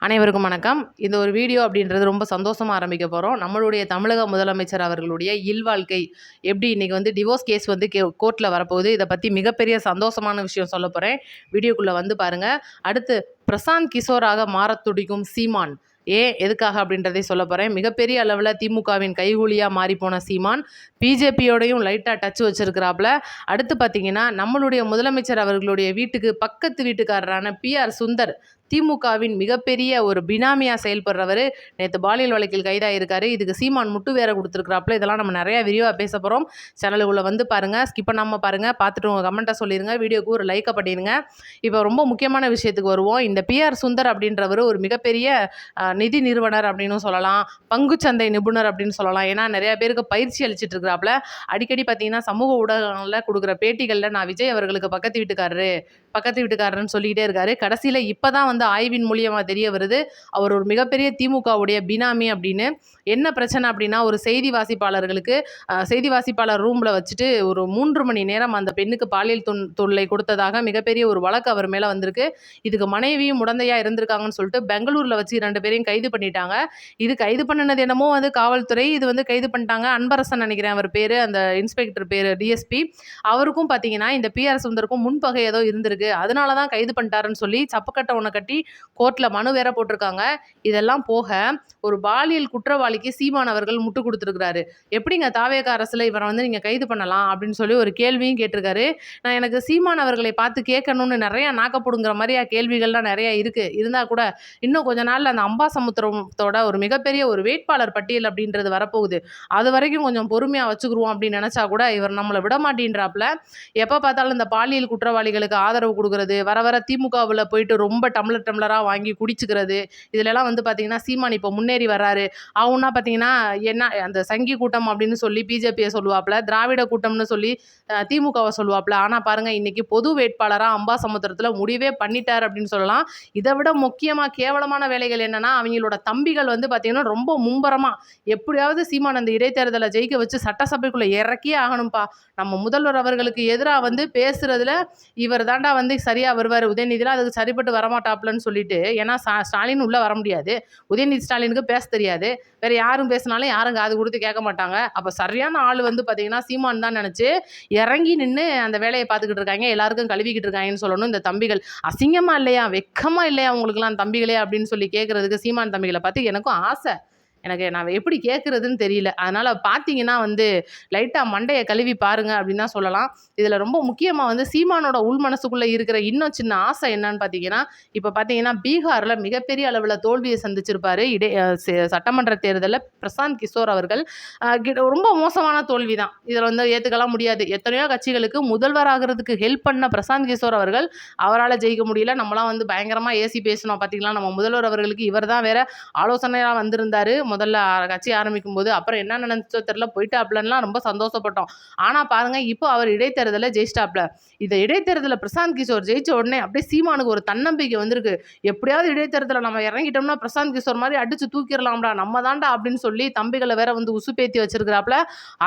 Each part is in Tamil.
அனைவருக்கும் வணக்கம். இந்த ஒரு வீடியோ அப்படின்றது ரொம்ப சந்தோஷமா ஆரம்பிக்க போறோம். நம்மளுடைய தமிழக முதலமைச்சர் அவர்களுடைய இல்வாழ்க்கை எப்படி இன்னைக்கு வந்து டிவோர்ஸ் கேஸ் வந்து கோர்ட்ல வரப்போகுது. இத பத்தி மிகப்பெரிய சந்தோஷமான விஷயம் சொல்லப் போறேன். வீடியோக்குள்ள வந்து பாருங்க. அடுத்து பிரசாந்த் கிஷோராக மாறத் துடிக்கும் சீமான். ஏன் எதுக்காக அப்படின்றதை சொல்லப் போறேன். மிகப்பெரிய அளவுல திமுகவின் கைகூலியா மாறிப்போன சீமான் பிஜேபியோடையும் லைட்டா டச் வச்சிருக்கிறாப்புல. அடுத்து பார்த்தீங்கன்னா, நம்மளுடைய முதலமைச்சர் அவர்களுடைய வீட்டுக்கு பக்கத்து வீட்டுக்காரரான பி.ஆர். சுந்தர் திமுகவின் மிகப்பெரிய ஒரு பினாமியா செயல்படுறவர் நேற்று பாலியல் வழக்கில் கைதாயிருக்காரு. இதுக்கு சீமான் முட்டு வேற கொடுத்துருக்குறாப்புல. இதெல்லாம் நம்ம நிறையா விரிவாக பேச போகிறோம். சேனலுக்குள்ளே வந்து பாருங்கள், ஸ்கிப் பண்ணாமல் பாருங்கள். பார்த்துட்டு உங்கள் கமெண்ட்டை சொல்லிடுங்க, வீடியோக்கு ஒரு லைக்கை பண்ணிடுங்க. இப்போ ரொம்ப முக்கியமான விஷயத்துக்கு வருவோம். இந்த பி.ஆர். சுந்தர் அப்படின்றவர் ஒரு மிகப்பெரிய நிதி நிறுவனர் அப்படின்னு சொல்லலாம், பங்குச்சந்தை நிபுணர் அப்படின்னு சொல்லலாம். ஏன்னா நிறைய பேருக்கு பயிற்சி அளிச்சிட்டு இருக்கிறாப்புல. அடிக்கடி பார்த்தீங்கன்னா சமூக ஊடகங்களில் கொடுக்குற பேட்டிகளில் நான் விஜய் அவர்களுக்கு பக்கத்து வீட்டுக்காரருன்னு சொல்லிக்கிட்டே இருக்காரு. கடைசியில் இப்போ தான் வந்து ஆய்வின் மூலியமாக தெரிய வருது அவர் ஒரு மிகப்பெரிய திமுகவுடைய பினாமி அப்படின்னு. என்ன பிரச்சனை அப்படின்னா, ஒரு செய்தி வாசிப்பாளர் ரூமில் வச்சுட்டு ஒரு 3 மணி நேரம் அந்த பெண்ணுக்கு பாலியல் தொல்லை கொடுத்ததாக மிகப்பெரிய ஒரு வழக்கு அவர் மேலே வந்திருக்கு. இதுக்கு மனைவியும் உடந்தையாக இருந்திருக்காங்கன்னு சொல்லிட்டு பெங்களூரில் வச்சு 2 பேரையும் கைது பண்ணிட்டாங்க. இது கைது பண்ணினது என்னமோ வந்து காவல்துறை, இது வந்து கைது பண்ணிட்டாங்க. அன்பரசன் நினைக்கிறேன் அவர் பேர், அந்த இன்ஸ்பெக்டர் பேர் டிஎஸ்பி. அவருக்கும் பார்த்தீங்கன்னா இந்த பி.ஆர். சுந்தருக்கும் முன்பகை ஏதோ இருந்திருக்கு, அதனால தான் கைது பண்ணிட்டாருன்னு சொல்லி சப்பக்கட்டை ஒன்று கட்டி கோர்ட்டில் மனு வேற போட்டிருக்காங்க. இதெல்லாம் போக ஒரு பாலியல் குற்றவாளிக்கு சீமான் அவர்கள் முட்டு கொடுத்துருக்கிறாரு. எப்படிங்க தாவேக அரசில் இவரை வந்து நீங்கள் கைது பண்ணலாம் அப்படின்னு சொல்லி ஒரு கேள்வியும் கேட்டிருக்காரு. நான் எனக்கு சீமான் அவர்களை பார்த்து கேட்கணும்னு நிறையா நாக்கப்படுங்கிற மாதிரியா கேள்விகள்லாம் நிறையா இருக்குது. இருந்தால் கூட இன்னும் கொஞ்ச நாளில் அந்த அம்பாசமுத்திரத்தோட ஒரு மிகப்பெரிய ஒரு வேட்பாளர் பட்டியல் அப்படின்றது வரப்போகுது. அது வரைக்கும் கொஞ்சம் பொறுமையாக வச்சுக்கிருவோம் அப்படின்னு நினச்சா கூட இவர் நம்மளை விட மாட்டேன்றாப்புல. எப்போ பார்த்தாலும் இந்த பாலியல் குற்றவாளிகளுக்கு ஆதரவு கொடுக்குறது, வர வர திமுகவில் போயிட்டு ரொம்ப டம்ளராக வாங்கி குடிச்சுக்கிறது, இதிலெல்லாம் வந்து பார்த்தீங்கன்னா சீமான் இப்போ முன்னேறி வர்றாரு. அவனா பார்த்தீங்கன்னா என்ன அந்த சங்கி கூட்டம் அப்படின்னு சொல்லி பிஜேபியை சொல்லுவாப்புல, திராவிட கூட்டம்னு சொல்லி திமுகவை சொல்லுவாப்புல. ஆனால் பாருங்கள், இன்னைக்கு பொது வேட்பாளராக அம்பாசமுத்திரத்தில் முடிவே பண்ணிட்டார் அப்படின்னு சொல்லலாம். இதை விட முக்கியமாக கேவலமான வேலைகள் என்னன்னா, அவங்களோட தம்பிகள் வந்து பார்த்தீங்கன்னா ரொம்ப மும்பரமாக எப்படியாவது சீமான் அந்த இடைத்தேர்தலை ஜெயிக்க வச்சு சட்டசபைக்குள்ளே இறக்கியே ஆகணும்ப்பா, நம்ம முதல்வர் அவர்களுக்கு எதிராக வந்து பேசுறதுல இவர் தாண்டா வந்து சரியாக வருவார், உதயநிதிலாம் அதுக்கு சரிப்பட்டு வரமாட்டாப்புலன்னு சொல்லிட்டு. ஏன்னா ஸ்டாலின் உள்ளே வர முடியாது, உதயநிதி ஸ்டாலினுக்கு பேச தெரியாது, வேறு யாரும் பேசினாலும் யாரும் காது கொடுத்து கேட்க மாட்டாங்க. அப்போ சரியான ஆள் வந்து பார்த்தீங்கன்னா சீமான் தான் நினச்சி இறங்கி நின்று அந்த வேலையை பார்த்துக்கிட்டு இருக்காங்க, எல்லாருக்கும் கழுவிக்கிட்டு இருக்காங்கன்னு சொல்லணும். இந்த தம்பிகள் அசிங்கமா இல்லையா, வெக்கமா இல்லையா உங்களுக்குலாம் தம்பிகளே அப்படின்னு சொல்லி கேட்குறதுக்கு சீமான் தம்பிகளை பார்த்து எனக்கும் ஆசை. நான் எப்படி கேட்குறதுன்னு தெரியல. அதனால் பார்த்தீங்கன்னா வந்து லைட்டாக மண்டையை கழுவி பாருங்க அப்படின்னு தான் சொல்லலாம். இதில் ரொம்ப முக்கியமாக வந்து சீமானோட உள் மனசுக்குள்ளே இருக்கிற இன்னும் சின்ன ஆசை என்னன்னு பார்த்தீங்கன்னா, இப்போ பார்த்தீங்கன்னா பீகாரில் மிகப்பெரிய அளவில் தோல்வியை சந்திச்சிருப்பார் சட்டமன்ற தேர்தலில் பிரசாந்த் கிஷோர் அவர்கள். ரொம்ப மோசமான தோல்வி தான், இதில் வந்து ஏற்றுக்கலாம் முடியாது. எத்தனையோ கட்சிகளுக்கு முதல்வராகிறதுக்கு ஹெல்ப் பண்ண பிரசாந்த் கிஷோர் அவர்கள் அவரால் ஜெயிக்க முடியல. நம்மளாம் வந்து பயங்கரமாக ஏசி பேசணும் பார்த்தீங்களா, நம்ம முதல்வர் அவர்களுக்கு இவர் தான் வேற ஆலோசனையாக வந்திருந்தார் முதல்ல கட்சி ஆரம்பிக்கும் போது. அப்புறம் என்ன நினைச்சோ தெரியல, போயிட்டாப்லலாம் ரொம்ப சந்தோஷப்பட்டோம். ஆனால் பாருங்க, இப்போ அவர் இடைத்தேர்தலில் ஜெயிச்சிட்டாப்ல. இந்த இடைத்தேர்தலில் பிரசாந்த் கிஷோர் ஜெயிச்ச உடனே அப்படியே சீமானுக்கு ஒரு தன்னம்பிக்கை வந்திருக்கு. எப்படியாவது இடைத்தேர்தலில் நம்ம இறங்கிட்டோம்னா பிரசாந்த் கிஷோர் மாதிரி அடிச்சு தூக்கிடலாம்டா, நம்ம தாண்டா அப்படின்னு சொல்லி தம்பிகளை வேற வந்து உசுப்பேத்தி வச்சிருக்கிறாப்ல.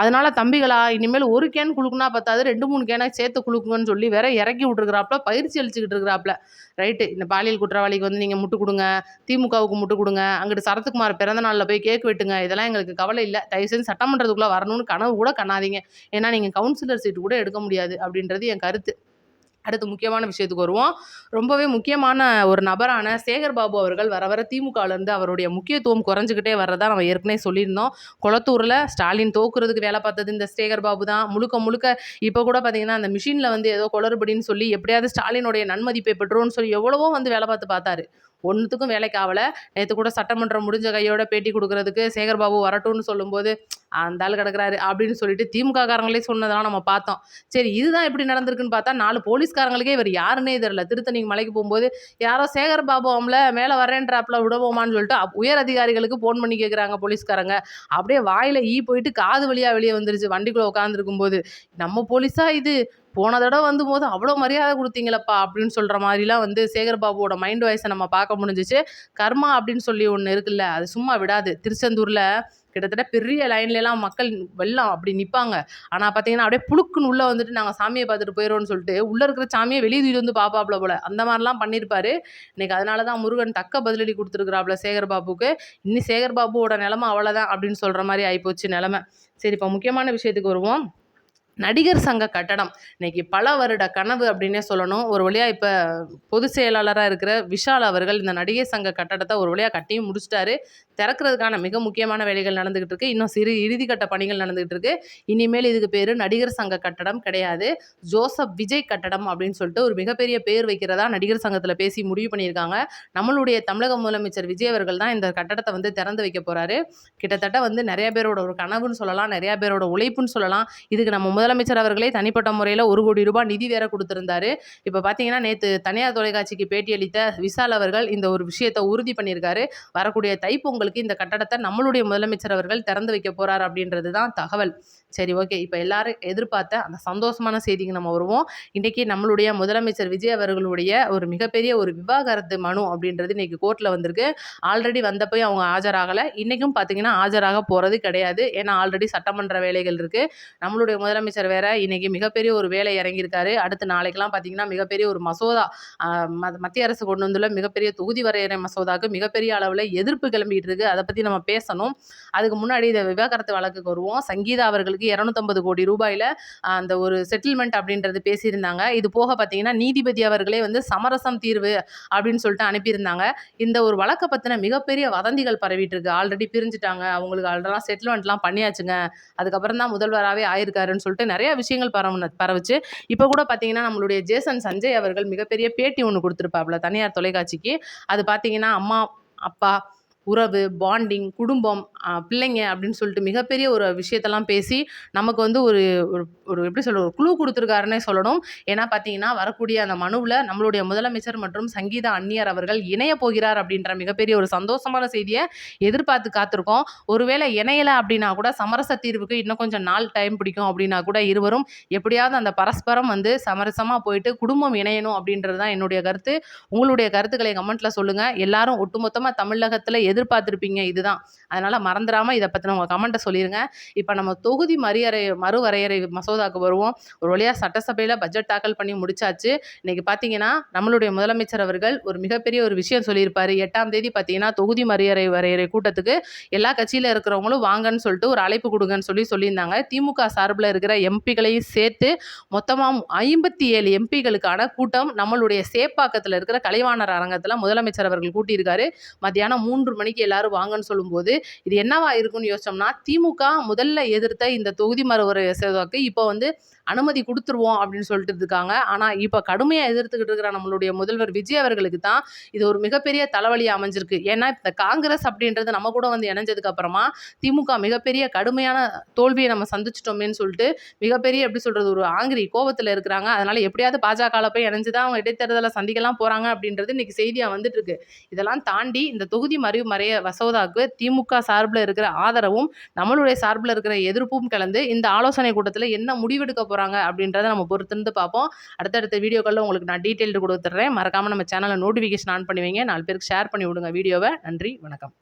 அதனால தம்பிகளா, இனிமேல் ஒரு கேன் குழுக்குனா பத்தாது, 2-3 கேனை சேர்த்து குழுக்குங்கன்னு சொல்லி வேற இறக்கி விட்டுருக்கிறாப்ல, பயிற்சி அளிச்சுக்கிட்டு இருக்கிறாப்ல. ரைட்டு, இந்த பாலியல் குற்றவாளிக்கு வந்து நீங்கள் முட்டு கொடுங்க, திமுகவுக்கு முட்டு கொடுங்க, அங்கிட்டு சரத்குமார் பிறந்த நாளில் போய் கேக் வெட்டுங்க, இதெல்லாம் எங்களுக்கு கவலை இல்லை. தயவுசெய்து சட்டமன்றத்துக்குள்ளே வரணும்னு கனவு கூட கண்ணாதீங்க. ஏன்னா நீங்கள் கவுன்சிலர் சீட்டு கூட எடுக்க முடியாது அப்படின்றது என் கருத்து. அடுத்து முக்கியமான விஷயத்துக்கு வருவோம். ரொம்பவே முக்கியமான ஒரு நபரான சேகர் பாபு அவர்கள் வர வர திமுகவிலேருந்து அவருடைய முக்கியத்துவம் குறைஞ்சிக்கிட்டே வர்றதா நம்ம ஏற்கனவே சொல்லியிருந்தோம். கொளத்தூரில் ஸ்டாலின் தோக்குறதுக்கு வேலை பார்த்தது இந்த சேகர் பாபு தான். முழுக்க இப்போ கூட பார்த்தீங்கன்னா அந்த மிஷினில் வந்து ஏதோ குளறுபடின்னு சொல்லி எப்படியாவது ஸ்டாலினுடைய நன்மதிப்பை பெற்றோன்னு சொல்லி எவ்வளவோ வந்து வேலை பார்த்தாரு. ஒன்றுத்துக்கும் வேலைக்கு ஆகலை. நேற்று கூட சட்டமன்றம் முடிஞ்ச கையோட பேட்டி கொடுக்கறதுக்கு சேகர்பாபு வரட்டும்னு சொல்லும்போது அந்த ஆள் கிடக்குறாரு அப்படின்னு சொல்லிட்டு திமுக காரங்களே சொன்னதெல்லாம் நம்ம பார்த்தோம். சரி, இதுதான் எப்படி நடந்திருக்குன்னு பார்த்தா 4 போலீஸ்காரங்களுக்கே இவர் யாருன்னே தெரியல. திருத்தணி மலைக்கு போகும்போது யாரோ சேகர்பாபு அவங்கள மேலே வரேன்றாப்புல விடுவோமான்னு சொல்லிட்டு உயர் அதிகாரிகளுக்கு ஃபோன் பண்ணி கேட்குறாங்க போலீஸ்காரங்க. அப்படியே வாயில் ஈ போயிட்டு காது வழியாக வெளியே வந்துருச்சு வண்டிக்குள்ளே உட்காந்துருக்கும் போது. நம்ம போலீஸா இது, போன தடவ வந்தபோது அவ்வளோ மரியாதை குடுத்தீங்களப்பா அப்படின்னு சொல்ற மாரிலாம் வந்து சேகர் பாபுவோட மைண்ட் வாய்ஸ நம்ம பார்க்க முடிஞ்சுச்சு. கர்மா அப்படின்னு சொல்லி ஒண்ணு இருக்குல்ல, அது சும்மா விடாது. திருச்செந்தூர்ல கிட்டத்தட்ட பெரிய லைன்லலாம் மக்கள் வெள்ளம் அப்படி நிப்பாங்க. ஆனா பார்த்தீங்கன்னா, அப்படியே புழுக்குன்னு உள்ள வந்துட்டு நாங்க சாமிய பார்த்துட்டு போயிறோம்னு சொல்லிட்டு, உள்ள இருக்கிற சாமிய வெளிய தூக்கிட்டு வந்து பார்ப்பாப்ல போல. அந்த மாரிலாம் பண்ணியிருப்பாரு. இன்னைக்கு அதனால தான் முருகன் தக்க பதிலடி குடுத்துருக்கிறாப்ல சேகர் பாபுக்கு. இனி சேகர் பாபுவோட நெலம அவ்வளோதான் அப்படின்னு சொல்ற மாரி ஆயிப்போச்சு நெலம. சரி, இப்ப முக்கியமான விஷயத்துக்கு வருவோம். நடிகர் சங்க கட்டடம் இன்னைக்கு பல வருட கனவு அப்படின்னே சொல்லணும். ஒரு வழியா இப்ப பொதுச் செயலாளரா இருக்கிற விஷால் அவர்கள் இந்த நடிகர் சங்க கட்டடத்த ஒரு வழியா கட்டியும் முடிச்சுட்டாரு. திறக்கிறதுக்கான மிக முக்கியமான வேலைகள் நடந்துகிட்டு இருக்கு. இன்னும் இறுதிக்கட்ட பணிகள் நடந்துகிட்டு இருக்கு. இனிமேல் இதுக்கு பேரு நடிகர் சங்க கட்டடம் கிடையாது. ஜோசப் விஜய் கட்டடம் அப்படின்னு சொல்லிட்டு ஒரு மிகப்பெரிய பேர் வைக்கிறதா நடிகர் சங்கத்துல பேசி முடிவு பண்ணியிருக்காங்க. நம்மளுடைய தமிழக முதலமைச்சர் விஜய் அவர்கள் தான் இந்த கட்டடத்தை வந்து திறந்து வைக்க போறாரு. கிட்டத்தட்ட வந்து நிறைய பேரோட ஒரு கனவுன்னு சொல்லலாம், நிறைய பேரோட உழைப்புன்னு சொல்லலாம். இதுக்கு நம்ம முதலமைச்சர் அவர்களே தனிப்பட்ட முறையில் ₹1,00,00,000 நிதி வேற கொடுத்திருந்தாரு. இப்போ பார்த்தீங்கன்னா, நேற்று தனியார் தொலைக்காட்சிக்கு பேட்டியளித்த விஷால் அவர்கள் இந்த ஒரு விஷயத்தை உறுதி பண்ணியிருக்காரு. வரக்கூடிய தைப்பொங்கலுக்கு இந்த கட்டடத்தை நம்மளுடைய முதலமைச்சர் அவர்கள் திறந்து வைக்க போறார் அப்படின்றது தான் தகவல். சரி, ஓகே. இப்போ எல்லாரும் எதிர்பார்த்த அந்த சந்தோஷமான செய்திக்கு நம்ம வருவோம். இன்றைக்கி நம்மளுடைய முதலமைச்சர் விஜய் அவர்களுடைய ஒரு மிகப்பெரிய ஒரு விவாகரத்து மனு அப்படின்றது இன்றைக்கி கோர்ட்டில் வந்திருக்கு. ஆல்ரெடி வந்தப்போயும் அவங்க ஆஜராகலை. இன்றைக்கும் பார்த்தீங்கன்னா ஆஜராக போகிறது கிடையாது. ஏன்னா ஆல்ரெடி சட்டமன்ற வேலைகள் இருக்குது. நம்மளுடைய முதலமைச்சர் வேற இன்னைக்கு மிகப்பெரிய ஒரு வேலை இறங்கியிருக்காரு. அடுத்து நாளைக்கெல்லாம் பார்த்தீங்கன்னா மிகப்பெரிய ஒரு மசோதா மத்திய அரசு கொண்டு வந்துள்ள மிகப்பெரிய தொகுதி வரையறை மசோதாவுக்கு மிகப்பெரிய அளவில் எதிர்ப்பு கிளம்பிட்டு இருக்கு. அதை பற்றி நம்ம பேசணும். அதுக்கு முன்னாடி இந்த விவாகரத்து வழக்குக்கு வருவோம். சங்கீதா அவர்களுக்கு ₹250 கோடி அந்த ஒரு செட்டில்மெண்ட் அப்படின்றது பேசியிருந்தாங்க. இது போக பார்த்தீங்கன்னா நீதிபதி அவர்களே வந்து சமரசம் தீர்வு அப்படின்னு சொல்லிட்டு அனுப்பியிருந்தாங்க. இந்த ஒரு வழக்கை பற்றின மிகப்பெரிய வதந்திகள் பரவிட்டு இருக்கு. ஆல்ரெடி பிரிஞ்சுட்டாங்க, அவங்களுக்கு ஆல்ரெடி செட்டில்மெண்ட்லாம் பண்ணியாச்சுங்க, அதுக்கப்புறம் தான் முதல்வராகவே ஆயிருக்காருன்னு சொல்லிட்டு நிறைய விஷயங்கள் பரவுச்சு. இப்போ கூட பார்த்தீங்கன்னா நம்மளுடைய ஜேசன் சஞ்சய் அவர்கள் மிகப்பெரிய பேட்டி ஒன்று கொடுத்துருப்பாப்புல தனியார் தொலைக்காட்சிக்கு. அது பார்த்தீங்கன்னா அம்மா, அப்பா, உறவு, பாண்டிங், குடும்பம், பிள்ளைங்க அப்படின்னு சொல்லிட்டு மிகப்பெரிய ஒரு விஷயத்தெல்லாம் பேசி நமக்கு வந்து ஒரு ஒரு எப்படி சொல்ல ஒரு குழு கொடுத்துருக்காருன்னே சொல்லணும். ஏன்னா பார்த்தீங்கன்னா வரக்கூடிய அந்த மனுவில் நம்மளுடைய முதலமைச்சர் மற்றும் சங்கீதா அந்நியர் அவர்கள் இணைய போகிறார் அப்படின்ற மிகப்பெரிய ஒரு சந்தோஷமான செய்தியை எதிர்பார்த்து காத்திருக்கோம். ஒருவேளை இணையலை அப்படின்னா கூட சமரச தீர்வுக்கு இன்னும் கொஞ்சம் நாள் டைம் பிடிக்கும் அப்படின்னா கூட இருவரும் எப்படியாவது அந்த பரஸ்பரம் வந்து சமரசமாக போயிட்டு குடும்பம் இணையணும் அப்படின்றது தான் என்னுடைய கருத்து. உங்களுடைய கருத்துக்களை கமெண்ட்டில் சொல்லுங்கள். எல்லாரும் ஒட்டுமொத்தமாக தமிழகத்தில் எதிர்பார்த்துருப்பீங்க இதுதான். அதனால் மறந்துடாமல் இதை பற்றின உங்கள் கமெண்ட்டை சொல்லிடுங்க. இப்போ நம்ம தொகுதி மறுவரையறை மசோதாவுக்கு வருவோம். ஒரு வழியாக சட்டசபையில் பட்ஜெட் தாக்கல் பண்ணி முடிச்சாச்சு. இன்றைக்கி பார்த்தீங்கன்னா நம்மளுடைய முதலமைச்சர் அவர்கள் ஒரு மிகப்பெரிய ஒரு விஷயம் சொல்லியிருப்பார். 8ஆம் தேதி பார்த்தீங்கன்னா தொகுதி வரையறை கூட்டத்துக்கு எல்லா கட்சியில் இருக்கிறவங்களும் வாங்கன்னு சொல்லிட்டு ஒரு அழைப்பு கொடுங்கன்னு சொல்லியிருந்தாங்க. திமுக சார்பில் இருக்கிற எம்பிகளையும் சேர்த்து மொத்தமாக 57 எம்பிகளுக்கான கூட்டம் நம்மளுடைய சேப்பாக்கத்தில் இருக்கிற கலைவாணர் அரங்கத்தில் முதலமைச்சர் அவர்கள் கூட்டியிருக்காரு. மத்தியானம் 3 மணிக்கு எல்லாரும் வாங்கன்னு சொல்லும்போது இது என்னவா இருக்குன்னு யோசிச்சோம்னா, திமுக முதல்ல எதிர்த்த இந்த தொகுதி மறுவரையறைக்கு இப்போ வந்து அனுமதி கொடுத்துருவோம் அப்படின்னு சொல்லிட்டு இருக்காங்க. ஆனால் இப்போ கடுமையாக எதிர்த்துக்கிட்டு இருக்கிற நம்மளுடைய முதல்வர் விஜய் அவர்களுக்கு தான் இது ஒரு மிகப்பெரிய தலைவலியாக அமைஞ்சிருக்கு. ஏன்னா இந்த காங்கிரஸ் அப்படின்றது நம்ம கூட வந்து இணைஞ்சதுக்கு அப்புறமா திமுக மிகப்பெரிய கடுமையான தோல்வியை நம்ம சந்திச்சிட்டோமேன்னு சொல்லிட்டு மிகப்பெரிய எப்படி சொல்றது ஒரு ஆங்கிரி கோபத்தில் இருக்கிறாங்க. அதனால எப்படியாவது பாஜகவில் போய் இணைஞ்சு தான் அவங்க இடைத்தேர்தலை சந்திக்கலாம் போறாங்க அப்படின்றது இன்னைக்கு செய்தியாக வந்துட்டு இருக்கு. இதெல்லாம் தாண்டி இந்த தொகுதி மசோதாவுக்கு திமுக சார்பில் இருக்கிற ஆதரவும் நம்மளுடைய சார்பில் இருக்கிற எதிர்ப்பும் கலந்து இந்த ஆலோசனை கூட்டத்தில் என்ன முடிவெடுக்க போறாங்க அப்படின்றத நம்ம பொறுத்திருந்து பார்ப்போம். அடுத்தடுத்த வீடியோக்களில் உங்களுக்கு நான் டீட்டெயில் கொடுத்துட்றேன். மறக்காம நம்ம சேனலை நோட்டிஃபிகேஷன் ஆன் பண்ணி வைங்க. 4 பேருக்கு ஷேர் பண்ணி விடுங்க வீடியோவை. நன்றி, வணக்கம்.